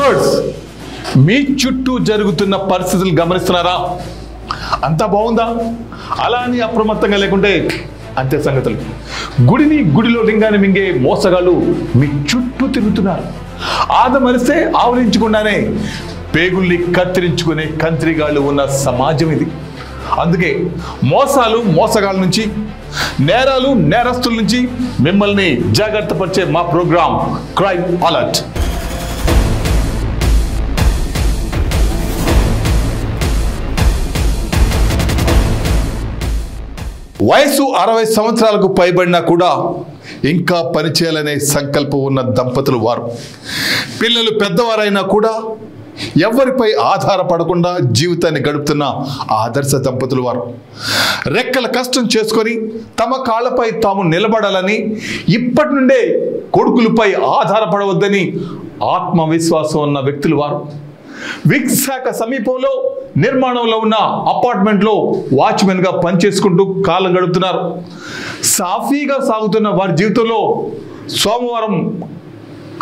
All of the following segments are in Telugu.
వ్యూవర్స్, మీ చుట్టూ జరుగుతున్న పరిస్థితులు గమనిస్తున్నారా? అంతా బాగుందా? అలా అని అప్రమత్తంగా లేకుంటే అంతే సంగతులు. గుడిలో లింగాన్ని మింగే మోసగాళ్ళు మీ చుట్టూ తిరుగుతున్నారు. ఆదమరిస్తే ఆవరించకుండానే పేగుల్ని కత్తిరించుకునే కంత్రిగాళ్ళు ఉన్న సమాజం ఇది. అందుకే మోసగాళ్ళ నుంచి, నేరాలు నేరస్తుల నుంచి మిమ్మల్ని జాగ్రత్త పరిచే మా ప్రోగ్రాం క్రైమ్ అలర్ట్. వయసు 60 సంవత్సరాలకు పైబడినా కూడా ఇంకా పనిచేయాలనే సంకల్పం ఉన్న దంపతులు వారు. పిల్లలు పెద్దవారైనా కూడా ఎవరిపై ఆధారపడకుండా జీవితాన్ని గడుపుతున్న ఆదర్శ దంపతులు వారు. రెక్కల కష్టం చేసుకొని తమ కాళ్ళపై తాము నిలబడాలని, ఇప్పటి నుండే కొడుకులపై ఆధారపడవద్దని ఆత్మవిశ్వాసం ఉన్న వ్యక్తులు వారు. విశాఖ సమీపంలో నిర్మాణంలో ఉన్న అపార్ట్మెంట్లో వాచ్మెన్గా పనిచేసుకుంటూ కాలం గడుపుతున్నారు. సాఫీగా సాగుతున్న వారి జీవితంలో సోమవారం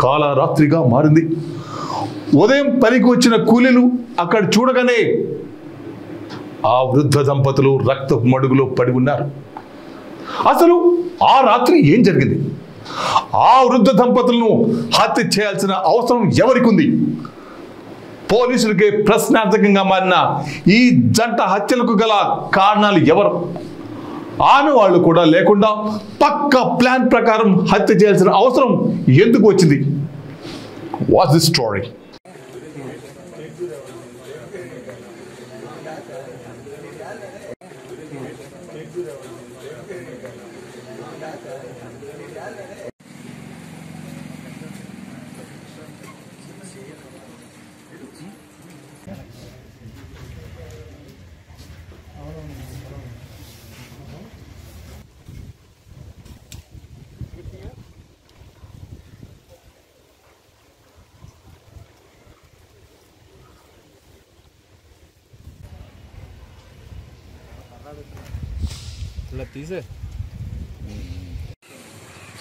కాలరాత్రిగా మారింది. ఉదయం పనికి వచ్చిన కూలీలు అక్కడ చూడగానే ఆ వృద్ధ దంపతులు రక్తపు మడుగులో పడి ఉన్నారు. అసలు ఆ రాత్రి ఏం జరిగింది? ఆ వృద్ధ దంపతులను హత్య చేయాల్సిన అవసరం ఎవరికి ఉంది? పోలీసులకే ప్రశ్నార్థకంగా మారిన ఈ జంట హత్యలకు గల కారణాలు ఎవరు? ఆనవాళ్లు కూడా లేకుండా పక్కా ప్లాన్ ప్రకారం హత్య చేయాల్సిన అవసరం ఎందుకు వచ్చింది? What's the story?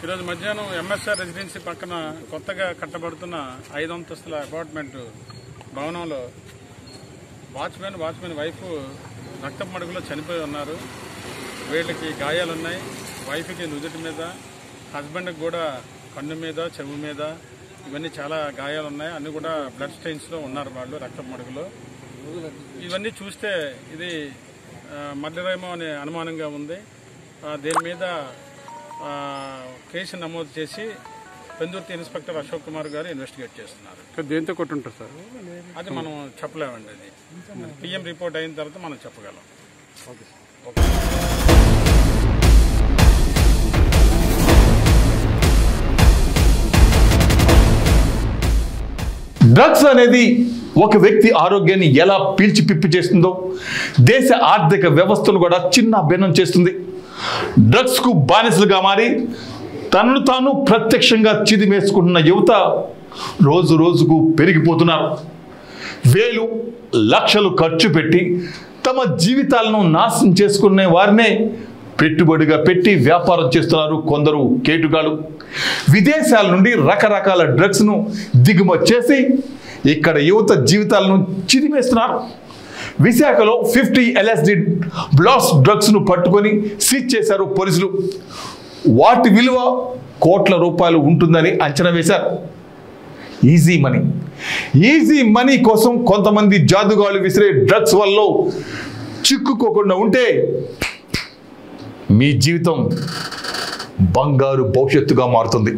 ఈరోజు మధ్యాహ్నం ఎంఎస్ఆర్ రెసిడెన్సీ పక్కన కొత్తగా కట్టబడుతున్న 5 అంతస్తుల అపార్ట్మెంట్ భవనంలో వాచ్మెన్ వైఫ్ రక్తపు మడుగులో చనిపోయి ఉన్నారు. వీళ్ళకి గాయాలున్నాయి. వైఫ్కి నుదుటి మీద, హస్బెండ్కి కూడా కన్ను మీద, చెవు మీద ఇవన్నీ చాలా గాయాలున్నాయి. అన్నీ కూడా బ్లడ్ స్టెయిన్స్లో ఉన్నారు వాళ్ళు, రక్తపు మడుగులో. ఇవన్నీ చూస్తే ఇది మర్డరేమో అనే అనుమానంగా ఉంది. దీని మీద కేసు నమోదు చేసి పెందుర్తి ఇన్స్పెక్టర్ అశోక్ కుమార్ గారు ఇన్వెస్టిగేట్ చేస్తున్నారు. దేంతో కొట్టుంటారు సార్? అది మనం చెప్పలేమండి. అది పిఎం రిపోర్ట్ అయిన తర్వాత మనం చెప్పగలం. డ్రగ్స్ అనేది ఒక వ్యక్తి ఆరోగ్యాన్ని ఎలా పీల్చి పిప్పి చేస్తుందో దేశ ఆర్థిక వ్యవస్థను కూడా చిన్న భిన్నం చేస్తుంది. డ్రగ్స్కు బానిసలుగా మారి తనను తాను ప్రత్యక్షంగా చిదిమేసుకుంటున్న యువత రోజు రోజుకు పెరిగిపోతున్నారు. వేలు లక్షలు ఖర్చు పెట్టి తమ జీవితాలను నాశనం చేసుకునే వారినే పెట్టుబడిగా పెట్టి వ్యాపారం చేస్తున్నారు కొందరు కేటుగాళ్ళు. విదేశాల నుండి రకరకాల డ్రగ్స్ను దిగుమతి చేసి ఇక్కడ యువత జీవితాలను చిదిమేస్తున్నారు. విశాఖలో 50 LSD బ్లాస్ట్ డ్రగ్స్ను పట్టుకొని సీజ్ చేశారు పోలీసులు. వాటి విలువ కోట్ల రూపాయలు ఉంటుందని అంచనా వేశారు. ఈజీ మనీ కోసం కొంతమంది జాదుగాళ్ళు విసిరే డ్రగ్స్ వల్ల చిక్కుకోకుండా ఉంటే మీ జీవితం బంగారు భవిష్యత్తుగా మారుతుంది.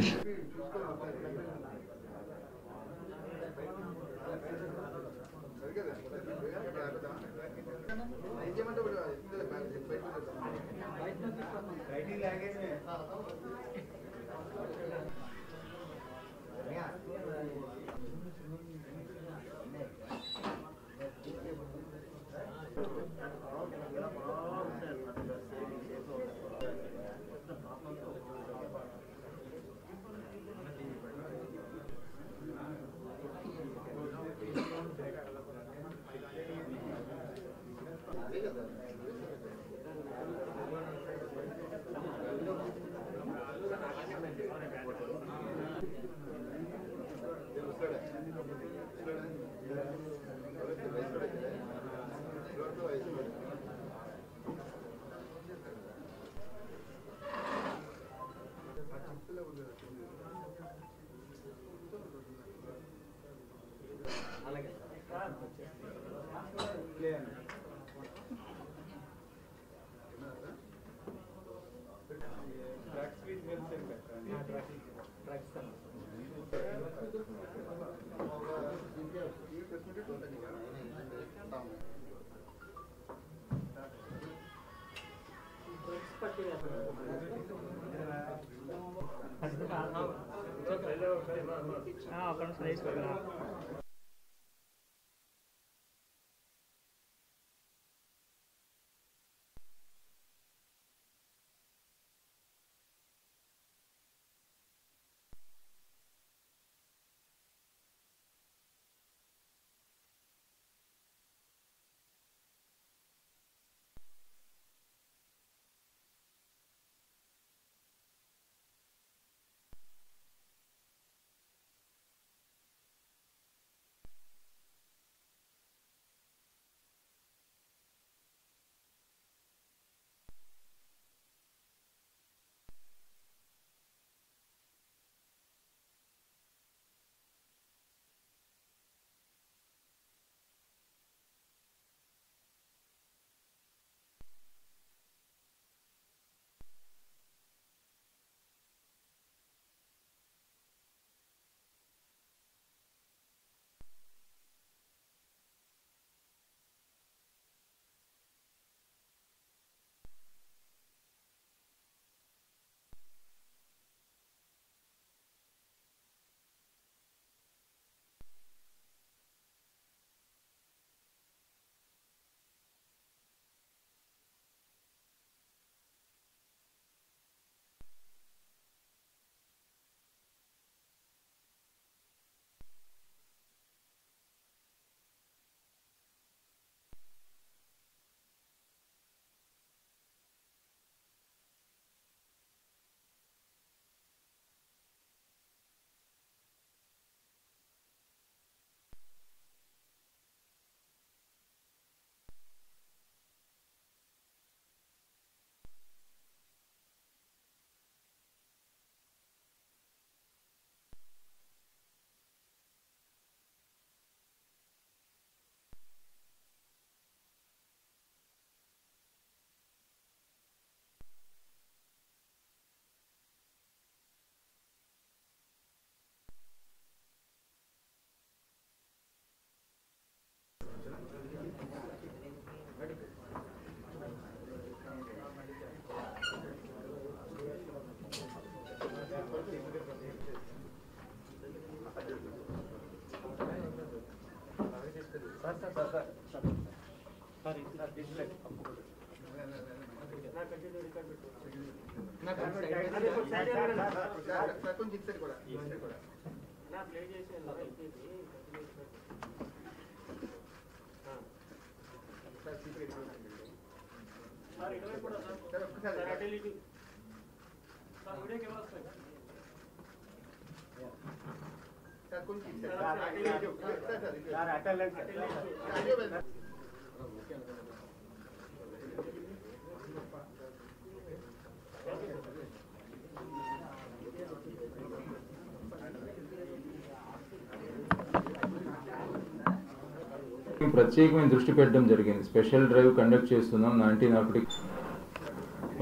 ప్రత్యేకమైన దృష్టి పెట్టడం జరిగింది. స్పెషల్ డ్రైవ్ కండక్ట్ చేస్తున్నాం 19 నార్కోటిక్స్.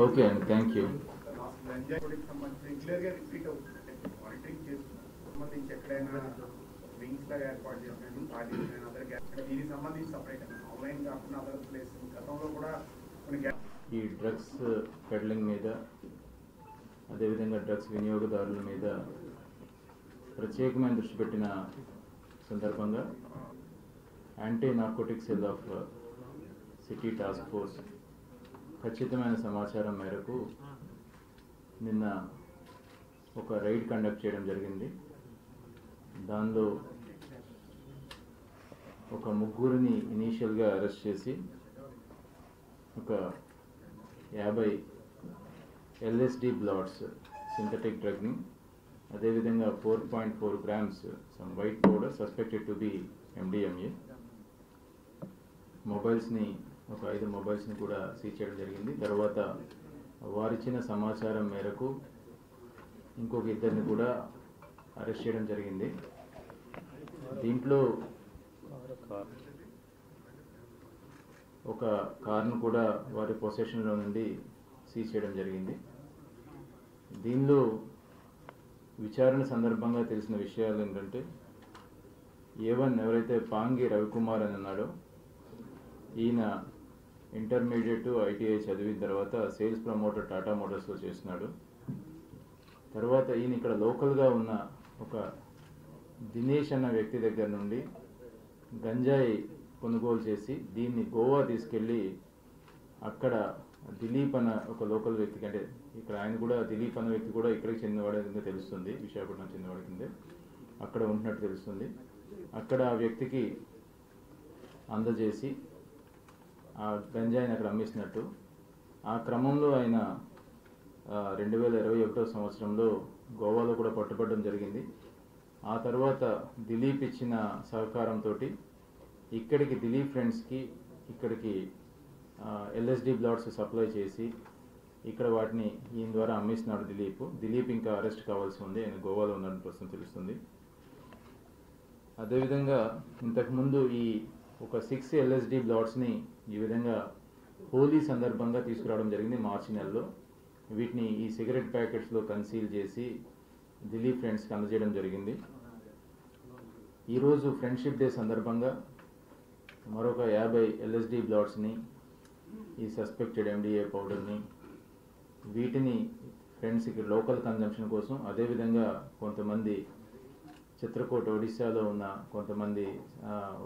ఓకే అండి, థ్యాంక్ యూ. ఈ డ్రగ్స్ పెడ్లింగ్ మీద, అదేవిధంగా డ్రగ్స్ వినియోగదారుల మీద ప్రత్యేకమైన దృష్టి పెట్టిన సందర్భంగా anti narcotics cell of city task force ఖచ్చితమైన సమాచారం మేరకు నిన్న ఒక రైడ్ కండక్ట్ చేయడం జరిగింది. దానిలో ఒక ముగ్గురిని ఇనీషియల్గా అరెస్ట్ చేసి ఒక 50 LSD బ్లాట్స్ సింథటిక్ డ్రగ్ని, అదేవిధంగా 4.4 grams some white powder suspected to be MDMA, మొబైల్స్ని ఒక 5 మొబైల్స్ని కూడా సీజ్ చేయడం జరిగింది. తర్వాత వారిచ్చిన సమాచారం మేరకు ఇంకొక 2 కూడా అరెస్ట్ చేయడం జరిగింది. దీంట్లో ఒక కార్ను కూడా వారి పొసెషన్లో నుండి సీజ్ చేయడం జరిగింది. దీనిలో విచారణ సందర్భంగా తెలిసిన విషయాలు ఏంటంటే, A1 ఎవరైతే పాంగి రవికుమార్ అని ఉన్నాడో, ఈయన ఇంటర్మీడియట్ ITI చదివిన తర్వాత సేల్స్ ప్రమోటర్ టాటా మోటార్స్లో చేస్తున్నాడు. తర్వాత ఈయన ఇక్కడ లోకల్గా ఉన్న ఒక దినేష్ అన్న వ్యక్తి దగ్గర నుండి గంజాయి కొనుగోలు చేసి దీన్ని గోవా తీసుకెళ్ళి అక్కడ దిలీప్ అన్న ఒక లోకల్ వ్యక్తికి, అంటే ఇక్కడ ఆయన కూడా దిలీప్ అన్న వ్యక్తి కూడా ఇక్కడికి చెందినవాడే కింద తెలుస్తుంది, విశాఖపట్నం చెందినవాడి కిందే అక్కడ ఉంటున్నట్టు తెలుస్తుంది. అక్కడ ఆ వ్యక్తికి అందజేసి ఆ గంజాయిని అక్కడ అమ్మేసినట్టు. ఆ క్రమంలో ఆయన 2021 సంవత్సరంలో గోవాలో కూడా పట్టుబడడం జరిగింది. ఆ తర్వాత దిలీప్ ఇచ్చిన సహకారంతో ఇక్కడికి దిలీప్ ఫ్రెండ్స్కి ఇక్కడికి LSD బ్లాట్స్ సప్లై చేసి ఇక్కడ వాటిని ఈయన ద్వారా అమ్మేసినాడు దిలీప్ ఇంకా అరెస్ట్ కావాల్సి ఉంది, ఆయన గోవాలో ఉన్నట్టు ప్రస్తుతం తెలుస్తుంది. అదేవిధంగా ఇంతకుముందు ఈ ఒక 6 LSD బ్లాట్స్ని ఈ విధంగా హోలీ సందర్భంగా తీసుకురావడం జరిగింది మార్చి నెలలో. వీటిని ఈ సిగరెట్ ప్యాకెట్స్లో కన్సీల్ చేసి దిలీప్ ఫ్రెండ్స్కి అందజేయడం జరిగింది. ఈరోజు ఫ్రెండ్షిప్ డే సందర్భంగా మరొక 50 LSD బ్లాట్స్ని, ఈ సస్పెక్టెడ్ MDA పౌడర్ని, వీటిని ఫ్రెండ్స్కి లోకల్ కన్జంప్షన్ కోసం, అదేవిధంగా కొంతమంది చిత్రకూట ఒడిశాలో ఉన్న కొంతమంది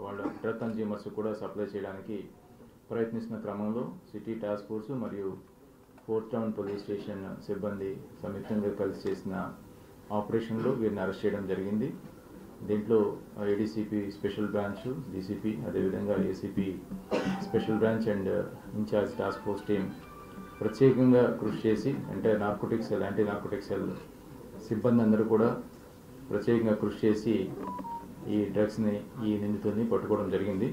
వాళ్ళ డ్రగ్ కన్జ్యూమర్స్ కూడా సప్లై చేయడానికి ప్రయత్నిస్తున్న క్రమంలో సిటీ టాస్క్ ఫోర్స్ మరియు ఫోర్త్ టౌన్ పోలీస్ స్టేషన్ సిబ్బంది సంయుక్తంగా కలిసి చేసిన ఆపరేషన్లో వీరిని అరెస్ట్ చేయడం జరిగింది. దీంట్లో ADCP స్పెషల్ బ్రాంచ్, DCP, అదేవిధంగా ACP special branch and in charge task force team ప్రత్యేకంగా కృషి చేసి, అంటే యాంటీ నార్కోటిక్స్ సెల్ సిబ్బంది అందరూ కూడా ప్రత్యేకంగా కృషి చేసి ఈ డ్రగ్స్ని, ఈ నిందితుల్ని పట్టుకోవడం జరిగింది.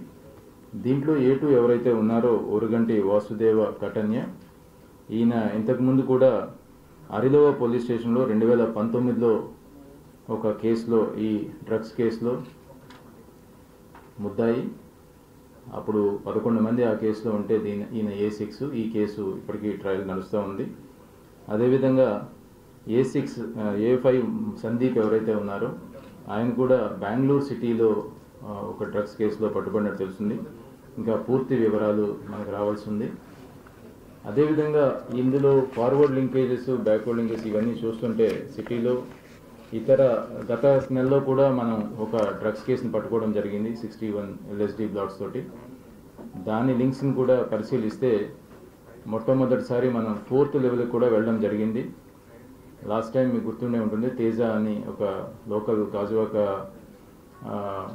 దీంట్లో A2 ఎవరైతే ఉన్నారో ఓరుగంటి వాసుదేవ కటన్య, ఈయన ఇంతకుముందు కూడా అరిలోవ పోలీస్ స్టేషన్లో 2019లో ఒక కేసులో, ఈ డ్రగ్స్ కేసులో ముద్దాయి, అప్పుడు 11 మంది ఆ కేసులో ఉంటే ఈయన A6. ఈ కేసు ఇప్పటికీ ట్రయల్ నడుస్తూ ఉంది. అదేవిధంగా A5 సందీప్ ఎవరైతే ఉన్నారో ఆయన కూడా బెంగళూరు సిటీలో ఒక డ్రగ్స్ కేసులో పట్టుబడినట్టు తెలుస్తుంది. ఇంకా పూర్తి వివరాలు మనకు రావాల్సి ఉంది. అదేవిధంగా ఇందులో ఫార్వర్డ్ లింకేజెస్, బ్యాక్వర్డ్ లింకేజెస్ ఇవన్నీ చూస్తుంటే సిటీలో గత నెలలో కూడా మనం ఒక డ్రగ్స్ కేసుని పట్టుకోవడం జరిగింది 61 LSD బ్లాట్స్ తోటి. దాని లింక్స్ని కూడా పరిశీలిస్తే మొట్టమొదటిసారి మనం 4th లెవెల్కి కూడా వెళ్ళడం జరిగింది. లాస్ట్ టైం మీకు గుర్తుండే ఉంటుంది, తేజ అని ఒక లోకల్ గాజువాక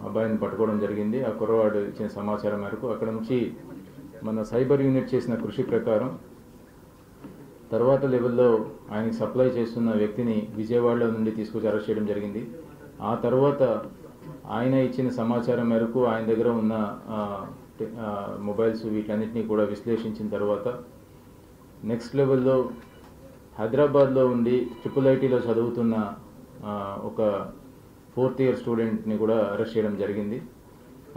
అబ్బాయిని పట్టుకోవడం జరిగింది. ఆ కుర్రవాడు ఇచ్చిన సమాచారం మేరకు అక్కడ నుంచి మన సైబర్ యూనిట్ చేసిన కృషి ప్రకారం తర్వాత లెవెల్లో ఆయనకి సప్లై చేస్తున్న వ్యక్తిని విజయవాడలో నుండి తీసుకొచ్చి అరెస్ట్ చేయడం జరిగింది. ఆ తర్వాత ఆయన ఇచ్చిన సమాచారం మేరకు ఆయన దగ్గర ఉన్న మొబైల్స్ వీటన్నిటినీ కూడా విశ్లేషించిన తర్వాత నెక్స్ట్ లెవెల్లో హైదరాబాద్లో ఉండి IIITలో చదువుతున్న ఒక 4th ఇయర్ స్టూడెంట్ని కూడా అరెస్ట్ చేయడం జరిగింది.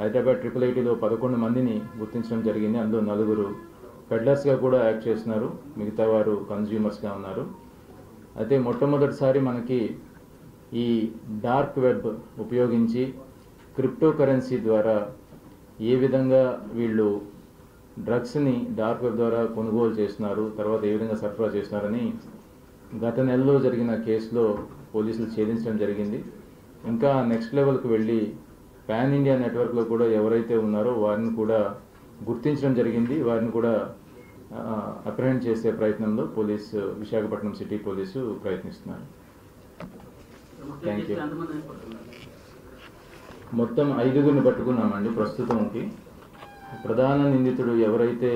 హైదరాబాద్ IIITలో 11 మందిని గుర్తించడం జరిగింది. అందులో 4 పెడ్లర్స్గా కూడా యాక్ట్ చేస్తున్నారు, మిగతా వారు కన్జ్యూమర్స్గా ఉన్నారు. అయితే మొట్టమొదటిసారి మనకి ఈ డార్క్ వెబ్ ఉపయోగించి క్రిప్టో కరెన్సీ ద్వారా ఏ విధంగా వీళ్ళు డ్రగ్స్ని డార్క్ వెబ్ ద్వారా కొనుగోలు చేస్తున్నారు, తర్వాత ఏ విధంగా సరఫరా చేస్తున్నారని గత నెలలో జరిగిన కేసులో పోలీసులు ఛేదించడం జరిగింది. ఇంకా నెక్స్ట్ లెవెల్కి వెళ్ళి పాన్ ఇండియా నెట్వర్క్లో కూడా ఎవరైతే ఉన్నారో వారిని కూడా గుర్తించడం జరిగింది. వారిని కూడా అప్రహెండ్ చేసే ప్రయత్నంలో విశాఖపట్నం సిటీ పోలీసు ప్రయత్నిస్తున్నారు. Thank you. మొత్తం 5గురిని పట్టుకున్నామండి ప్రస్తుతంకి. ప్రధాన నిందితుడు ఎవరైతే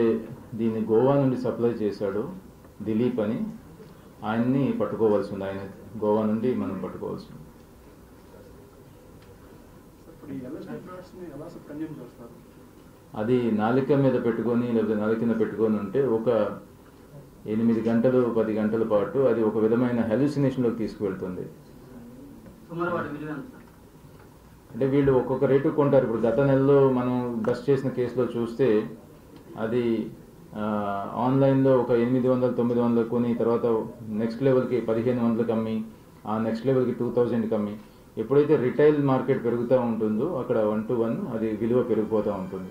దీన్ని గోవా నుండి సప్లై చేశాడో దిలీప్ అని, ఆయన్ని పట్టుకోవాల్సి ఉంది. ఆయన గోవా నుండి మనం పట్టుకోవాల్సి ఉంది. అది నాలిక మీద పెట్టుకొని లేకపోతే నాలిక కింద పెట్టుకొని ఉంటే ఒక 8 గంటలు 10 గంటల పాటు అది ఒక విధమైన హెల్యూసినేషన్లోకి తీసుకువెళ్తుంది. అంటే వీళ్ళు ఒక్కొక్క రేటు కొంటారు. ఇప్పుడు గత నెలలో మనం బస్ చేసిన కేసులో చూస్తే అది ఆన్లైన్లో ఒక 800-900 కొని తర్వాత నెక్స్ట్ లెవెల్కి 1500 అమ్మి, ఆ నెక్స్ట్ లెవెల్కి 2000 అమ్మి. ఎప్పుడైతే రిటైల్ మార్కెట్ పెరుగుతూ ఉంటుందో అక్కడ 1 to 1 అది విలువ పెరిగిపోతూ ఉంటుంది.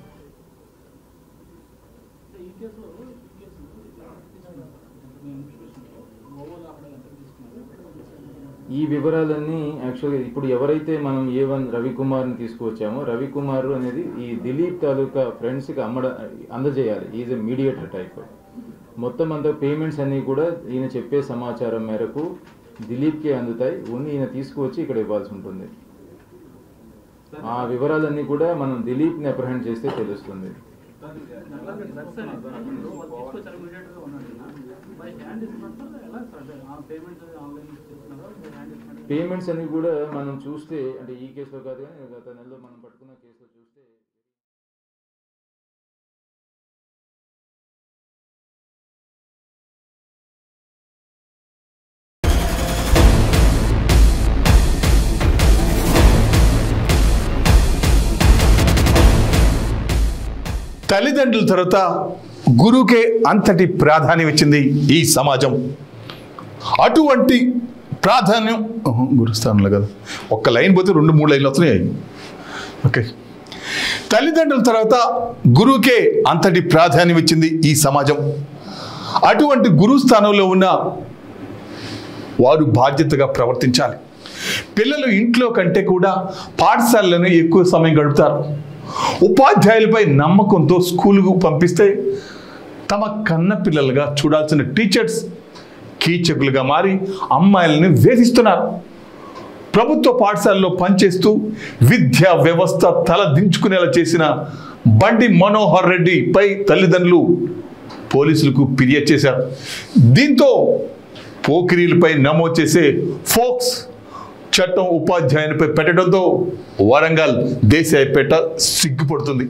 ఈ వివరాలన్నీ యాక్చువల్గా ఇప్పుడు ఎవరైతే మనం A1 రవికుమార్ని తీసుకువచ్చామో, రవికుమార్ అనేది ఈ దిలీప్ తాలూకా ఫ్రెండ్స్కి అందజేయాలి. Is a mediator type. మొత్తం అంతా పేమెంట్స్ అన్నీ కూడా ఈయన చెప్పే సమాచారం మేరకు దిలీప్కి అందుతాయి. ఓన్లీ ఈయన తీసుకువచ్చి ఇక్కడ ఇవ్వాల్సి ఉంటుంది. ఆ వివరాలన్నీ కూడా మనం దిలీప్ని అప్రహెండ్ చేస్తే తెలుస్తుంది. పేమెంట్స్ అన్ని కూడా మనం చూస్తే, అంటే ఈ కేసులో కాదు కానీ గత నెలలో మనం పట్టుకున్న కేసులో చూస్తే తల్లిదండ్రుల తర్వాత గురువుకే అంతటి ప్రాధాన్యం ఇచ్చింది ఈ సమాజం. అటువంటి ప్రాధాన్యం గురుస్థానంలో కదా, ఒక్క లైన్ పోతే 2-3 లైన్లు వస్తున్నాయి. ఓకే, తల్లిదండ్రుల తర్వాత గురువుకే అంతటి ప్రాధాన్యం ఇచ్చింది ఈ సమాజం. అటువంటి గురువు స్థానంలో ఉన్న వారు బాధ్యతగా ప్రవర్తించాలి. పిల్లలు ఇంట్లో కంటే కూడా పాఠశాలలోనే ఎక్కువ సమయం గడుపుతారు. ఉపాధ్యాయులపై నమ్మకంతో స్కూలుకు పంపిస్తే తమ కన్న పిల్లలుగా చూడాల్సిన టీచర్స్ కీచకులుగా మారి అమ్మాయిలని వేధిస్తున్నారు. ప్రభుత్వ పాఠశాలలో పనిచేస్తూ విద్యా వ్యవస్థ తల దించుకునేలా చేసిన బండి మనోహర్ రెడ్డిపై తల్లిదండ్రులు పోలీసులకు ఫిర్యాదు చేశారు. దీంతో పోకిరీలపై నమోదు చేసే ఫోక్స్ చట్టం ఉపాధ్యాయునిపై పెట్టడంతో వరంగల్ దేశాయపేట సిగ్గుపడుతుంది.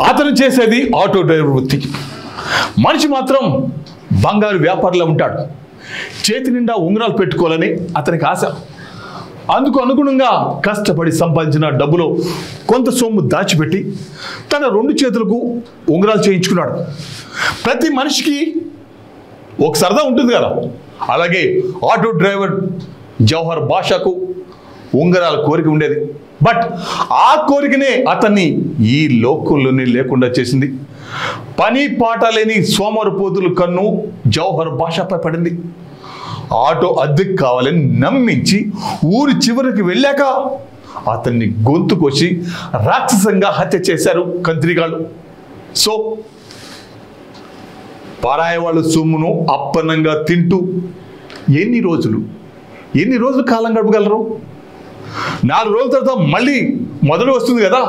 అతను చేసేది ఆటో డ్రైవర్ వృత్తి. మనిషి మాత్రం బంగారు వ్యాపారంలో ఉంటాడు. చేతి నిండా ఉంగరాలు పెట్టుకోవాలని అతనికి ఆశ. అందుకు అనుగుణంగా కష్టపడి సంపాదించిన డబ్బులో కొంత సొమ్ము దాచిపెట్టి తన 2 చేతులకు ఉంగరాలు చేయించుకున్నాడు. ప్రతి మనిషికి ఒక సరదా ఉంటుంది కదా, అలాగే ఆటో డ్రైవర్ జవహర్ బాషాకు ఉంగరాల కోరిక ఉండేది. బట్ ఆ కోరికనే అతన్ని ఈ లోకంలోనే లేకుండా చేసింది. పని పాట లేని సోమరపోతుల కన్ను జవహర్ బాషాపై పడింది. ఆటో అద్దెకు కావాలని నమ్మించి ఊరి చివరికి వెళ్ళాక అతన్ని గొంతు కోసి రాక్షసంగా హత్య చేశారు కంత్రిగాళ్ళు. సో పరాయి వాళ్ళ సొమ్మును అప్పన్నంగా తింటూ ఎన్ని రోజులు కాలం గడపగలరు? 4 రోజుల తర్వాత మళ్ళీ మొదలు వస్తుంది కదా.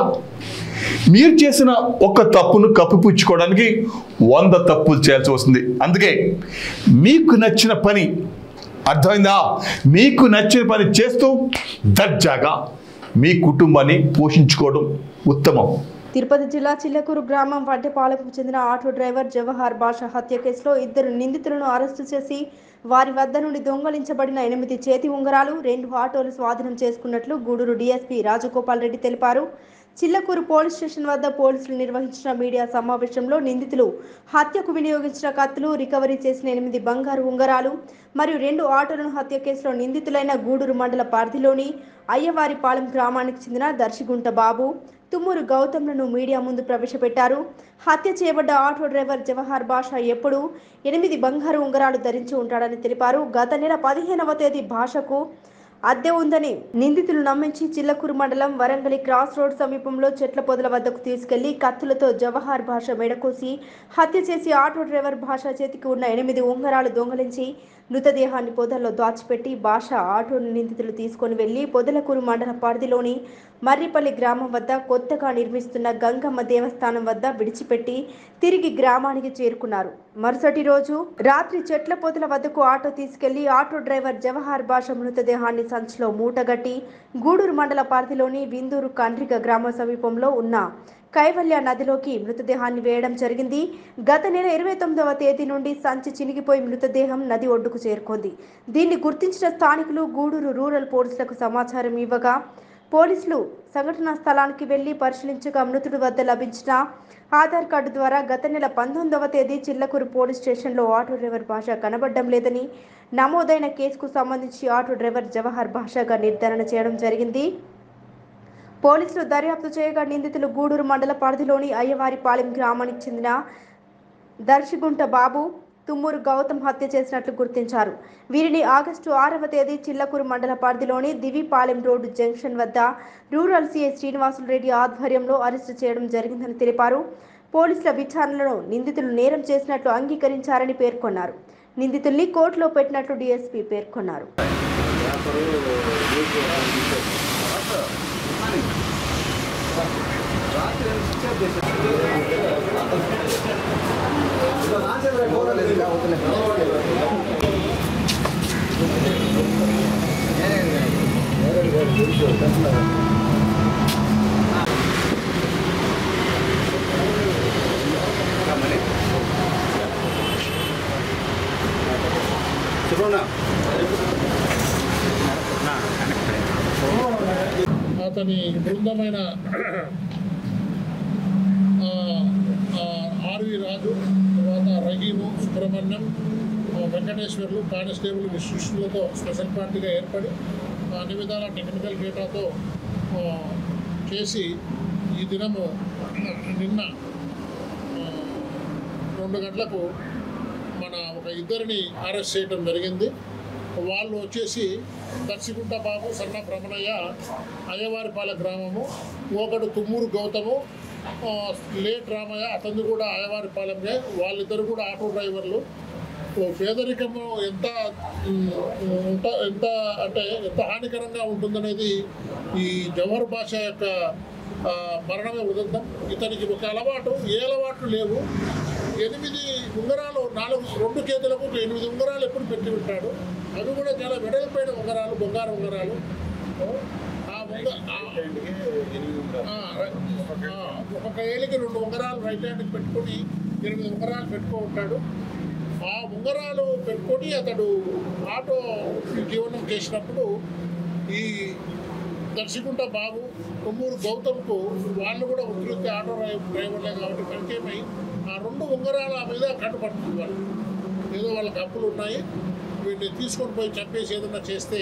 మీరు చేసిన ఒక్క తప్పును కప్పిపుచ్చుకోవడానికి 100 తప్పులు చేయాల్సి వస్తుంది. అందుకే మీకు నచ్చిన పని, అర్థమైందా, మీకు నచ్చిన పని చేస్తూ దర్జాగా మీ కుటుంబాన్ని పోషించుకోవడం ఉత్తమం. తిరుపతి జిల్లా చిల్లకూరు గ్రామం వడ్డెపాలెంకు చెందిన ఆటో డ్రైవర్ జవహర్ బాషా హత్య కేసులో 2 నిందితులను అరెస్టు చేసి వారి వద్ద నుండి దొంగలించబడిన 8 చేతి ఉంగరాలు, 2 ఆటోలు స్వాధీనం చేసుకున్నట్లు గూడూరు డీఎస్పీ రాజగోపాల్ రెడ్డి తెలిపారు. చిల్లకూరు పోలీస్ స్టేషన్ వద్ద పోలీసులు నిర్వహించిన మీడియా సమావేశంలో నిందితులు హత్యకు వినియోగించిన కత్తులు, రికవరీ చేసిన 8 బంగారు ఉంగరాలు మరియు 2 ఆటోలను హత్య కేసులో నిందితులైన గూడూరు మండల పరిధిలోని అయ్యవారిపాలెం గ్రామానికి చెందిన దర్శిగుంట బాబు, తుమ్మూరు గౌతమ్లను మీడియా ముందు ప్రవేశపెట్టారు. హత్య చేయబడ్డ ఆటో డ్రైవర్ జవహర్ బాషా ఎప్పుడు 8 బంగారు ఉంగరాలు ధరించి ఉంటాడని తెలిపారు. గత నెల 15వ తేదీ బాషాకు అద్దె ఉందని నిందితులు నమ్మించి చిల్లకూరు మండలం వరంగలి క్రాస్ రోడ్ సమీపంలో చెట్ల పొదల వద్దకు తీసుకెళ్లి కత్తులతో జవహర్ బాషా మెడకోసి హత్య చేసి ఆటో డ్రైవర్ బాషా చేతికి ఉన్న 8 ఉంగరాలు దొంగలించి మృతదేహాన్ని పొదల్లో దాచిపెట్టి బాషా ఆటోను నిందితులు తీసుకొని వెళ్లి పొదలకూరు మండల పరిధిలోని మర్రిపల్లి గ్రామం వద్ద కొత్తగా నిర్మిస్తున్న గంగమ్మ దేవస్థానం వద్ద విడిచిపెట్టి తిరిగి గ్రామానికి చేరుకున్నారు. మరుసటి రోజు రాత్రి చెట్ల పొదల వద్దకు ఆటో తీసుకెళ్లి ఆటో డ్రైవర్ జవహర్ బాషా మృతదేహాన్ని సంచిలో మూటగట్టి గూడూరు మండల పరిధిలోని విందూరు కండ్రిగ గ్రామ సమీపంలో ఉన్న కైవల్య నదిలోకి మృతదేహాన్ని వేయడం జరిగింది. గత నెల 29వ తేదీ నుండి సంచి చినిగిపోయి మృతదేహం నది ఒడ్డుకు చేరుకుంది. దీన్ని గుర్తించిన స్థానికులు గూడూరు రూరల్ పోలీసులకు సమాచారం ఇవ్వగా పోలీసులు సంఘటనా స్థలానికి వెళ్లి పరిశీలించగా మృతుడి వద్ద లభించిన ఆధార్ కార్డు ద్వారా గత నెల 19వ తేదీ చిల్లకూరు పోలీస్ స్టేషన్లో ఆటో డ్రైవర్ బాషా కనబడడం లేదని నమోదైన కేసుకు సంబంధించి ఆటో డ్రైవర్ జవహర్ బాషాగా నిర్ధారణ చేయడం జరిగింది. పోలీసులు దర్యాప్తు చేయగా నిందితులు గూడూరు మండల పరిధిలోని అయ్యవారిపాలెం గ్రామానికి చెందిన దర్శిగుంట బాబు, తుమ్మూరు గౌతమ్ హత్య చేసినట్లు గుర్తించారు. వీరిని ఆగస్టు 6వ తేదీ చిల్లకూరు మండల పరిధిలోని దివిపాలెం రోడ్డు జంక్షన్ వద్ద రూరల్ సిఐ శ్రీనివాసులు రెడ్డి ఆధ్వర్యంలో అరెస్టు చేయడం జరిగిందని తెలిపారు. పోలీసుల విచారణలో నిందితులు నేరం చేసినట్లు అంగీకరించారని పేర్కొన్నారు. నిందితుల్ని కోర్టులో పెట్టినట్లు డీఎస్పీ పేర్కొన్నారు. అతని బృందమైన ఆర్వి రాజు, తర్వాత రహీము, సుబ్రహ్మణ్యం, వెంకటేశ్వర్లు, కానిస్టేబుల్ విశ్వలతో స్పెషల్ పార్టీగా ఏర్పడి అన్ని విధాల టెక్నికల్ డేటాతో చేసి ఈ దినము నిన్న 2 గంటలకు మన ఒక ఇద్దరిని అరెస్ట్ చేయడం జరిగింది. వాళ్ళు వచ్చేసి దర్శిగుంట బాబు, సన్న బ్రహ్మణయ్య, అయ్యవారిపాలెం గ్రామము, ఒకడు తుమ్మూరు గౌతము, లేట్ రామయ్య, అతను కూడా అయ్యవారిపాలెంగా. వాళ్ళిద్దరు కూడా ఆటో డ్రైవర్లు. పేదరికము ఎంత అంటే ఎంత హానికరంగా ఉంటుందనేది ఈ జవహర్ బాషా యొక్క మరణమే ఉదంతం. ఇతనికి ఒక అలవాటు, ఏ అలవాట్లు లేవు. 8 ఉంగరాలు, 2 చేతులకు 8 ఉంగరాలు ఎప్పుడు పెట్టి ఉంటాడు. అవి కూడా చాలా వెడల్పైన ఉంగరాలు, బంగారు ఉంగరాలు. ఒక ఏళ్ళకి 2 ఉంగరాలు రైట్ హ్యాండ్కి పెట్టుకొని 8 ఉంగరాలు పెట్టుకో ఉంటాడు. ఆ ఉంగరాలు పెట్టుకొని అతడు ఆటో జీవనం చేసినప్పుడు ఈ దర్శిగుంట బాబు, తుమ్మూరు గౌతమ్కు వాళ్ళు కూడా వృత్తి ఆటో డ్రైవర్లే కాబట్టి పరిచయమై ఆ 2 ఉంగరాల మీద కట్టుబడుతుంది. వాళ్ళు ఏదో వాళ్ళకి అప్పులు ఉన్నాయి, వీటిని తీసుకొని పోయి చంపేసి ఏదైనా చేస్తే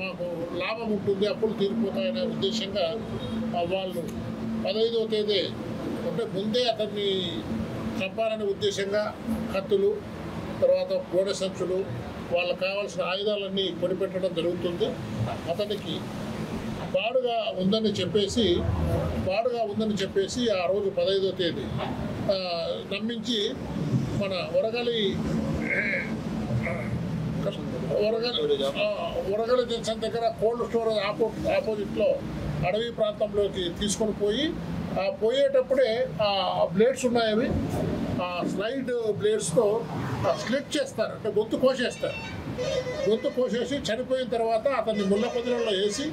మాకు లాభం ఉంటుంది, అప్పులు తీరిపోతాయనే ఉద్దేశంగా వాళ్ళు 15వ తేదీ అంటే ముందే అతన్ని చంపాలనే ఉద్దేశంగా కత్తులు, తర్వాత గోడె సంచులు, వాళ్ళకు కావాల్సిన ఆయుధాలన్నీ కొనిపెట్టడం జరుగుతుంది. అతనికి బాడుగా ఉందని చెప్పేసి ఆ రోజు 15వ తేదీ నమ్మించి మన వరగలి జంక్షన్ దగ్గర కోల్డ్ స్టోరేజ్ ఆపోజిట్లో అడవి ప్రాంతంలోకి తీసుకొని పోయి పోయేటప్పుడే ఆ బ్లేడ్స్ ఉన్నాయి, అవి ఆ స్లైడ్ బ్లేడ్స్తో స్లిట్ చేస్తారు, అంటే గొంతు కోసేసి చనిపోయిన తర్వాత అతన్ని ముళ్ళ పొదలలో వేసి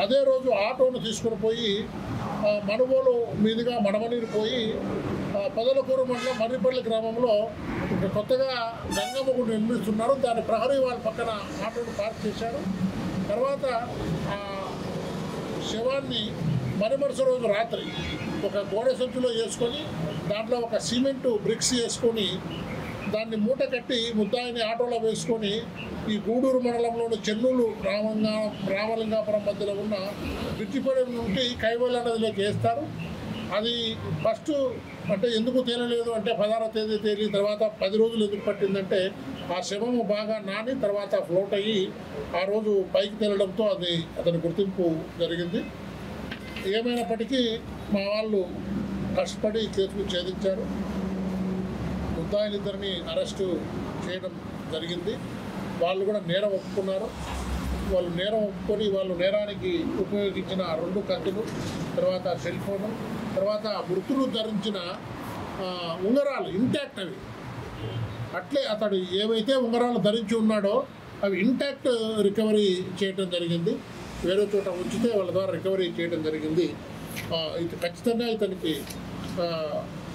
అదే రోజు ఆటోను తీసుకొని పోయి మనుగోలు మీదుగా మడమనీరు పోయి పొదలకూరు మండలం మర్రిపల్లి గ్రామంలో కొత్తగా గంగమ్మ గుడి నిర్మిస్తున్నారు. దాని ప్రహరీ వాళ్ళ పక్కన ఆటోను పార్క్ చేశారు. తర్వాత శవాన్ని మరుసటి రోజు రాత్రి ఒక గోడె సంచులో వేసుకొని దాంట్లో ఒక సిమెంటు బ్రిక్స్ వేసుకొని దాన్ని మూట కట్టి ముద్దాయిని ఆటోలో వేసుకొని ఈ గూడూరు మండలంలోని చెన్నూరు రామలింగాపురం మధ్యలో ఉన్న బ్రిడ్జిపడి నుండి కైవల్య నదిలోకి వేస్తారు. అది ఫస్ట్ అంటే ఎందుకు తేలలేదు అంటే 16వ తేదీ తేలి తర్వాత 10 రోజులు ఎందుకు పట్టిందంటే ఆ శవము బాగా నాని తర్వాత ఫ్లోట్ అయ్యి ఆ రోజు పైకి తేలడంతో అది అతని గుర్తింపు జరిగింది. ఏమైనప్పటికీ మా వాళ్ళు కష్టపడి కేసులు ఛేదించారు. ముద్దాయిలిద్దరిని అరెస్టు చేయడం జరిగింది. వాళ్ళు కూడా నేరం ఒప్పుకున్నారు. వాళ్ళు నేరం ఒప్పుకొని వాళ్ళు నేరానికి ఉపయోగించిన 2 కత్తులు, తర్వాత సెల్ ఫోను, తర్వాత మృతులు ధరించిన ఉంగరాలు ఇంటాక్ట్ అవి అట్లే అతడు ఏవైతే ఉంగరాలు ధరించి ఉన్నాడో అవి ఇంటాక్ట్ రికవరీ చేయడం జరిగింది. వేరే చోట ఉంచితే వాళ్ళ ద్వారా రికవరీ చేయడం జరిగింది. ఇది ఖచ్చితంగా ఇతనికి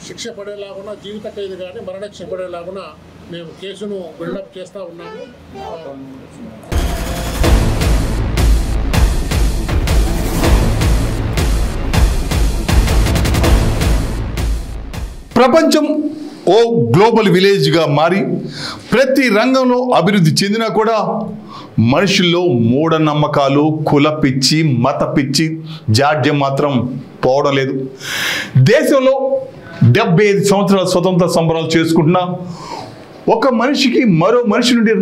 శిక్ష పడేలాగున్నా జీవిత ఖైదు కానీ మరణశిక్ష పడేలాగున్నా మేము కేసును బిల్డప్ చేస్తూ ఉన్నాము. ప్రపంచం ఓ గ్లోబల్ విలేజ్గా మారి ప్రతి రంగంలో అభివృద్ధి చెందినా కూడా మనుషుల్లో మూఢనమ్మకాలు, కుల పిచ్చి, మత పిచ్చి జాడ్యం మాత్రం పోవడం లేదు. దేశంలో 75 సంవత్సరాల స్వతంత్ర సంబరాలు చేసుకుంటున్నా ఒక మనిషికి మరో మనిషి నుండి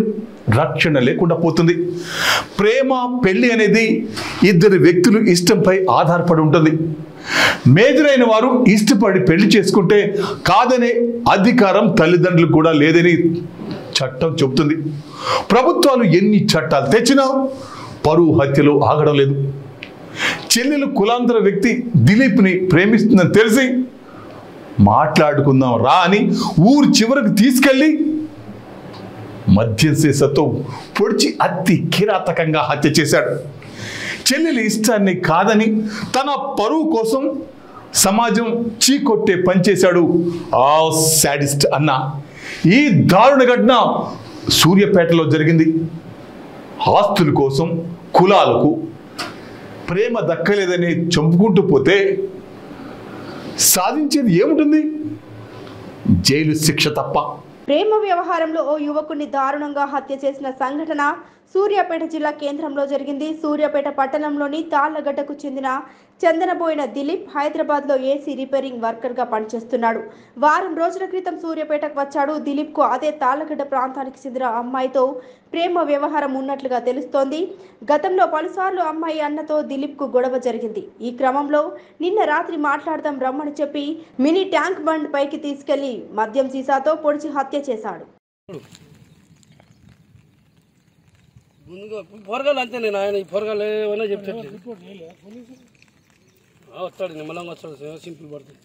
రక్షణ లేకుండా పోతుంది. ప్రేమ, పెళ్లి అనేది ఇద్దరు వ్యక్తులు ఇష్టంపై ఆధారపడి ఉంటుంది. మేజర్ అయిన వారు ఇష్టపడి పెళ్లి చేసుకుంటే కాదనే అధికారం తల్లిదండ్రులకు కూడా లేదని చట్టం చెబుతుంది. ప్రభుత్వాలు ఎన్ని చట్టాలు తెచ్చినా పరువు హత్యలు ఆగడం లేదు. చెల్లెలు కులాంతర వ్యక్తి దిలీప్ని ప్రేమిస్తుందని తెలిసి మాట్లాడుకుందాం రా అని ఊరు చివరకు తీసుకెళ్ళి మద్యం సీసాతో పొడిచి అతి కిరాతకంగా హత్య చేశాడు. చెల్లెలి ఇష్టాన్ని కాదని తన పరువు కోసం సమాజం చీకొట్టే పనిచేశాడు ఆ శాడిస్ట్ అన్న. ఈ దారుణ ఘటన సూర్యాపేటలో జరిగింది. ఆస్తుల కోసం కులాలకు ప్రేమ దక్కలేదని చంపుకుంటూ పోతే సాధించేది ఏముంటుంది? జైలు శిక్ష తప్ప. ప్రేమ వ్యవహారంలో ఓ యువకుడిని దారుణంగా హత్య చేసిన సంఘటన సూర్యాపేట జిల్లా కేంద్రంలో జరిగింది. సూర్యాపేట పట్టణంలోని తాళ్లగడ్డకు చెందిన చందనబోయిన దిలీప్ హైదరాబాద్లో ఏసీ రిపేరింగ్ వర్కర్గా పనిచేస్తున్నాడు. వారం రోజుల క్రితం సూర్యాపేటకు వచ్చాడు. దిలీప్కు అదే తాళ్లగడ్డ ప్రాంతానికి చెందిన అమ్మాయితో ప్రేమ వ్యవహారం ఉన్నట్లుగా తెలుస్తోంది. గతంలో పలుసార్లు అమ్మాయి అన్నతో దిలీప్కు గొడవ జరిగింది. ఈ క్రమంలో నిన్న రాత్రి మాట్లాడదాం రమ్మని చెప్పి మినీ ట్యాంక్ బండ్ పైకి తీసుకెళ్లి మద్యం సీసాతో పొడిచి హత్య చేశాడు. ముందుగా పొరగాలు అంతే నేను ఆయన ఈ పొరగాలు ఏమైనా చెప్తాడు వస్తాడు నిమ్మలంగా వస్తాడు సింపుల్ పడుతుంది.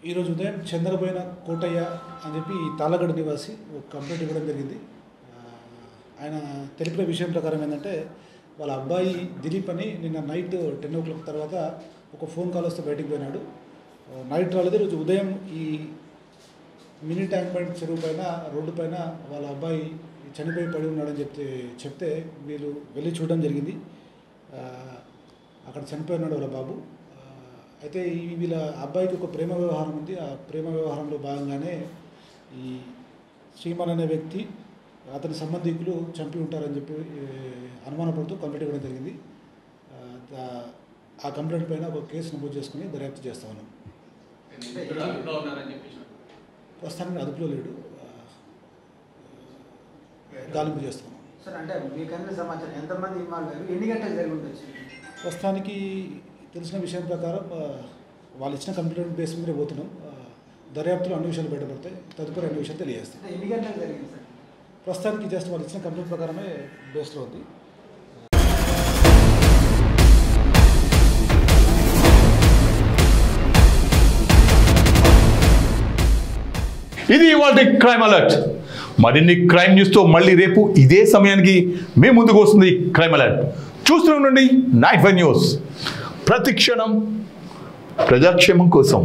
ఈరోజు ఉదయం చంద్రబోయిన కోటయ్య అని చెప్పి ఈ తాళ్ళగడ్డ నివాసి ఒక కంప్లైంట్ ఇవ్వడం జరిగింది. ఆయన తెలిపిన విషయం ప్రకారం ఏంటంటే వాళ్ళ అబ్బాయి దిలీప్ అని నిన్న నైట్ 10 o'clock తర్వాత ఒక ఫోన్ కాల్ వస్తే బయటికి పోయినాడు. నైట్ రాలేదు. రోజు ఉదయం ఈ మినీ ట్యాంక్ బండ్ చెరువు పైన రోడ్డు పైన వాళ్ళ అబ్బాయి చనిపోయి పడి ఉన్నాడని చెప్తే వీళ్ళు వెళ్ళి చూడడం జరిగింది. అక్కడ చనిపోయి ఉన్నాడు వాళ్ళ బాబు. అయితే వీళ్ళ అబ్బాయికి ఒక ప్రేమ వ్యవహారం ఉంది. ఆ ప్రేమ వ్యవహారంలో భాగంగానే ఈ శ్రీమన్ అనే వ్యక్తి అతని సంబంధికులు చంపి ఉంటారని చెప్పి అనుమానపడుతూ కంప్లైంట్ ఇవ్వడం జరిగింది. ఆ కంప్లైంట్ పైన ఒక కేసు నమోదు చేసుకుని దర్యాప్తు చేస్తా ఉన్నాం. ప్రస్తుతానికి అదుపులో లేడు, గాలింపు చేస్తాం. సార్ అంటే మీకన్నా సమాచారం ఎంతమంది ఇన్వాల్వ్ అయ్యారు, ఎన్ని గంటలు జరిగి ఉండొచ్చు? ప్రస్తుతానికి తెలిసిన విషయం ప్రకారం వాళ్ళు ఇచ్చిన కంప్లైంట్ బేస్ మీద పోతున్నాం. దర్యాప్తులో అన్ని విషయాలు బయటపడతాయి. తదుపరి అన్ని విషయాలు తెలియజేస్తాం. ఎన్ని గంటలు జరిగింది సార్? ప్రస్తుతానికి జస్ట్ వాళ్ళు ఇచ్చిన కంప్లైంట్ ప్రకారమే బేస్లో ఉంది. ఇది ఇవాళ క్రైమ్ అలర్ట్. మరిన్ని క్రైమ్ న్యూస్తో మళ్ళీ రేపు ఇదే సమయానికి మీ ముందుకు వస్తుంది క్రైమ్ అలర్ట్. చూస్తూనే ఉండండి 9 News. ప్రతి క్షణం ప్రజాక్షేమం కోసం.